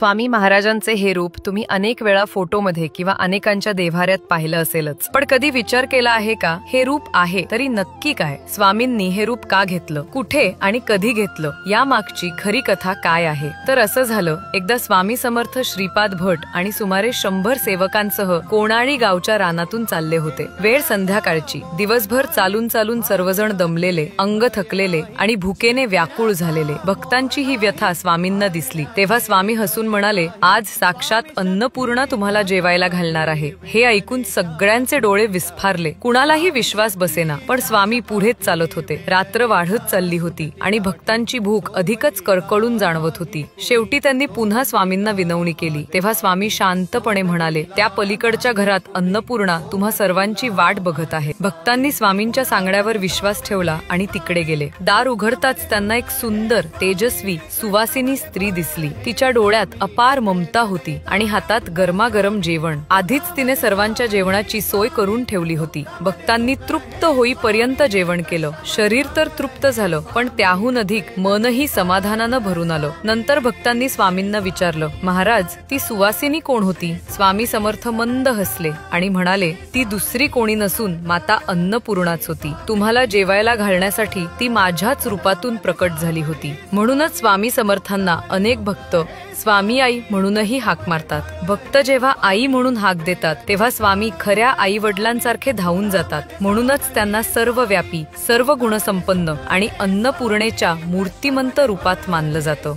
स्वामी महाराजांचे हे रूप तुम्ही अनेक वेळा फोटोमध्ये किंवा अनेकांच्या देव्हाऱ्यात पाहिलं असेलच, पण कधी विचार केला आहे का हे रूप आहे तरी नक्की काय? स्वामींनी हे रूप का घेतलं, कुठे आणि कधी घेतलं, या मागची खरी कथा काय आहे? तर असं झालं, एकदा स्वामी समर्थ श्रीपाद भट आणि सुमारे 100 सेवकांसह कोणाळी गावच्या रानातून चालले होते. वेळ संध्याकाळची. दिवसभर चालून चालून सर्वजण दमलेले, अंग थकलेले आणि भुकेने व्याकुळ झालेले. भक्तांची ही व्यथा स्वामींना दिसली. तेव्हा स्वामी हसून म्हणाले, आज साक्षात अन्नपूर्णा तुम्हाला जेवायला घालणार आहे. हे ऐकून सगळ्यांचे डोळे विस्फारले. कुणालाही विश्वास बसेना, पण स्वामी पुढेच चालत होते. रात्र वाढत चालली होती आणि भक्तांची भूक अधिकच कळकळून जाणवत होती. शेवटी त्यांनी पुन्हा स्वामींना विनवणी केली. तेव्हा स्वामी शांतपणे म्हणाले, त्या पलीकडच्या घरात अन्नपूर्णा तुम्हा सर्वांची वाट बघत आहे. भक्तांनी स्वामींच्या सांगण्यावर विश्वास ठेवला आणि तिकडे गेले. दार उघडताच त्यांना एक सुंदर, तेजस्वी, सुवासिनी स्त्री दिसली. तिच्या डोळ्यात अपार ममता होती आणि हातात गरमागरम जेवण. आधीच तिने सर्वांच्या जेवणाची सोय करून ठेवली होती. भक्तांनी तृप्त होईपर्यंत जेवण केलं. शरीर तर तृप्त झालं, पण त्याहून अधिक मनही समाधानानं भरून आलं. नंतर भक्तांनी स्वामींना विचारलं, महाराज, ती सुवासिनी कोण होती? स्वामी समर्थ मंद हसले आणि म्हणाले, ती दुसरी कोणी नसून माता अन्नपूर्णाच होती. तुम्हाला जेवायला घालण्यासाठी ती माझ्याच रूपातून प्रकट झाली होती. म्हणूनच स्वामी समर्थांना अनेक भक्त स्वामी आई म्हणूनही हाक मारतात. भक्त जेव्हा आई म्हणून हाक देतात तेव्हा स्वामी खऱ्या आई वडिलांसारखे धावून जातात. म्हणूनच त्यांना सर्वव्यापी, सर्व गुणसंपन्न आणि अन्नपूर्णेच्या मूर्तिमंत रूपात मानलं जातं.